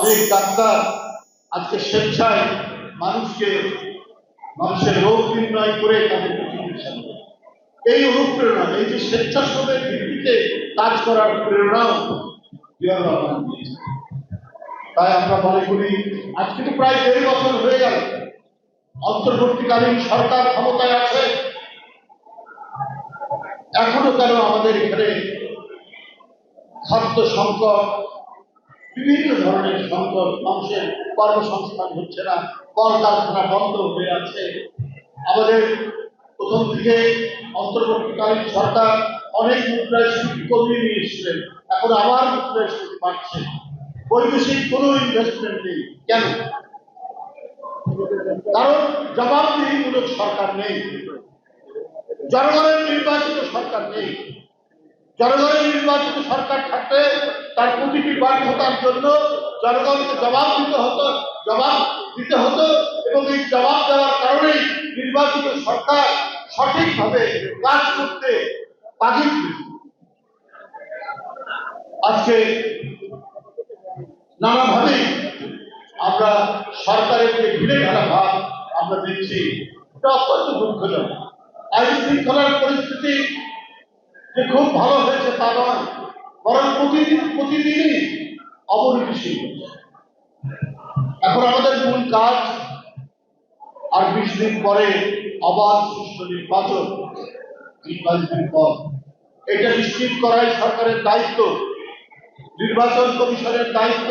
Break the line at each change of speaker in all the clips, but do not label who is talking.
অনেক ডাক্তার আজকে স্বেচ্ছায় মানুষের রোগ নির্ণয় করে তাদেরকে চিকিৎসা করে। এই অনুপ্রেরণা, এই যে স্বেচ্ছাসেবের ভিত্তিতে কাজ করার প্রেরণাও জিয়াউর রহমান দিয়েছে। তাই আমরা মনে করি আজকে তো প্রায় 1.5 বছর হয়ে গেল অন্তর্বর্তীকালীন সরকার ক্ষমতায় আছে, এখনো কেন আমাদের এখানে খাদ্য সংকট, বিভিন্ন ধরনের সংকট, মানুষের কর্মসংস্থান হচ্ছে না, কলকারখানা বন্ধ হয়ে আছে। আমাদের প্রথম থেকে অন্তর্বর্তীকালীন সরকার অনেক মুদ্রাস্ফীতি কমিয়ে নিয়ে এসেছিলেন, এখন আবার মুদ্রাস্ফীতি বাড়ছে। বৈদেশিক কোনো ইনভেস্টমেন্ট নেই। কেন? কারণ জবাবদিহিমূলক সরকার নেই, জনগণের নির্বাচিত সরকার নেই। জনগণের নির্বাচিত সরকার থাকলে তার প্রতিটি ব্যর্থতার জন্য জনগণকে জবাব দিতে হতো এবং এই জবাব দেওয়ার কারণেই নির্বাচিত সরকার সঠিকভাবে কাজ করতে বাধিত। আজকে নানাভাবে আমরা সরকারের যে ঢিলে ঢালা ভাব আমরা দেখছি, এটা অত্যন্ত দুঃখজনক। আইন শৃঙ্খলার পরিস্থিতি যে খুব ভালো হয়েছে তা নয়, বরং প্রতিদিনই অবনতিশীল হচ্ছে। এখন আমাদের মূল কাজ আর 20 দিন পরে অবাধ সুষ্ঠু নির্বাচন, 22 দিন পর এটা নিশ্চিত করাই সরকারের দায়িত্ব, নির্বাচন কমিশনের দায়িত্ব।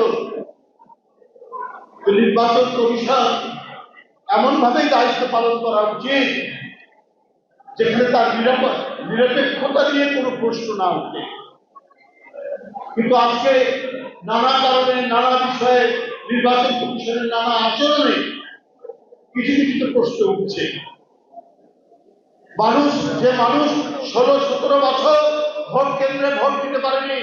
নির্বাচন কমিশন এমন ভাবেই দায়িত্ব পালন করা উচিত যেখানে তার নিরপেক্ষতা নিয়ে কোনো প্রশ্ন না উঠে। কিন্তু আজকে নানা কারণে, নানা বিষয়ে, নির্বাচন কমিশনের নানা আচরণে কিছু কিছু প্রশ্ন উঠছে। মানুষ 16-17 বছর ভোট কেন্দ্রে ভোট দিতে পারেনি,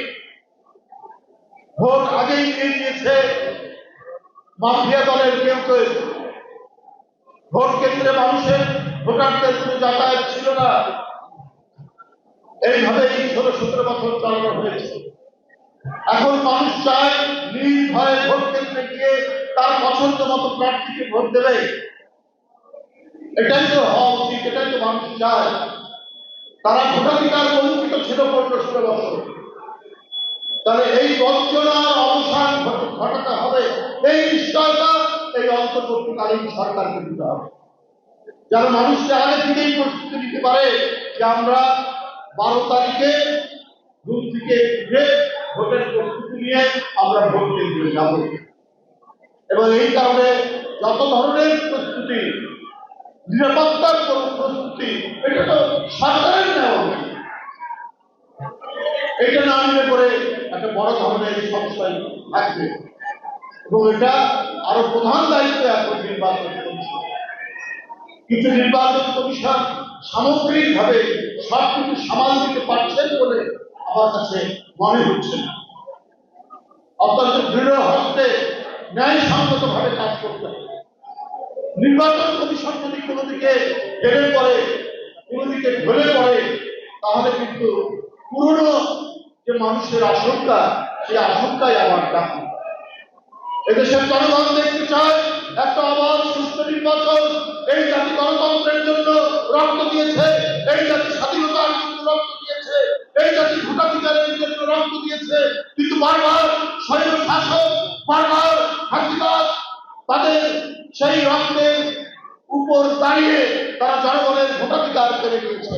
ভোট আগেই নিয়ে নিয়েছে মাফিয়া দলের কেউ কেউ। ভোট কেন্দ্রে ভোটারদের কোনো যাতায়াত ছিল না। এইভাবে 16-17 বছর চালানো হয়েছে। এখন মানুষ চায় নির্ভয়ে ভোট কেন্দ্রে গিয়ে তার পছন্দ মতো প্রার্থীকে ভোট দেবে। এটাই তো হওয়া উচিত, এটাই তো মানুষ চায়। তারা ভোটাধিকার বঞ্চিত ছিল 15-16 বছর। তাহলে এই বঞ্চনার অবসান ঘটাতে হবে, এই নিশ্চয়তা এই অন্তর্বর্তীকালীন সরকারকে দিতে হবে, যারা মানুষকে আগে থেকেই প্রস্তুতি দিতে পারে যে আমরা 12 তারিখে ঘুম থেকে উঠে ভোটের প্রস্তুতি নিয়ে আমরা ভোট কেন্দ্রে যাব। এবং এই কারণে যত ধরনের প্রস্তুতি, নিরাপত্তার প্রস্তুতি, এটা তো সরকারের নেওয়া উচিত। এটা না নিলে পরে একটা বড় ধরনের সমস্যা থাকবে এবং এটা আরো প্রধান দায়িত্ব এখন নির্বাচন কমিশন। কিছু নির্বাচন কমিশন সামগ্রিকভাবে সবকিছু সামাল দিতে পারছেন বলে আমার কাছে মনে হচ্ছে না। অত্যন্ত দৃঢ় হস্তে ন্যায়সঙ্গত ভাবে কাজ করতে হবে। নির্বাচন কমিশন যদি কোনো দিকে ঢেলে পড়ে, কোনো দিকে ঢলে পড়ে, তাহলে কিন্তু পুরনো যে মানুষের আশঙ্কা, সেই আশঙ্কায় আবার ডাকে। এদেশের জনগণ দেখতে চায় একটা অবাধ সুষ্ঠু নির্বাচন। এই জাতি গণতন্ত্রের জন্য রক্ত দিয়েছে, এই জাতি স্বাধীনতার জন্য রক্ত দিয়েছে, এই জাতি ভোটাধিকারের জন্য রক্ত দিয়েছে। কিন্তু বারবার স্বৈর শাসক, বারবার ফাঁসিবাদ তাদের সেই রক্তের উপর দাঁড়িয়ে তারা জনগণের ভোটাধিকার কেড়ে নিয়েছে,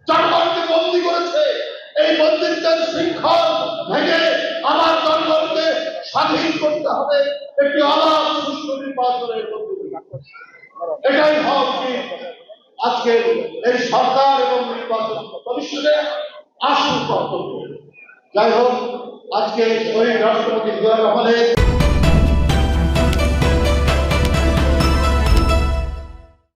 জনগণকে বন্দী করেছে। এই বন্দিত্বের শৃঙ্খল ভেঙে আবার জনগণকে স্বাধীন করতে হবে একটি অবাধ সুষ্ঠু নির্বাচনের মধ্যে। এটাই হওয়া উচিত আজকে এই সরকার এবং নির্বাচন কমিশনের আসল কর্তব্য। যাই হোক, আজকে শহীদ রাষ্ট্রপতি জিয়াউর রহমানের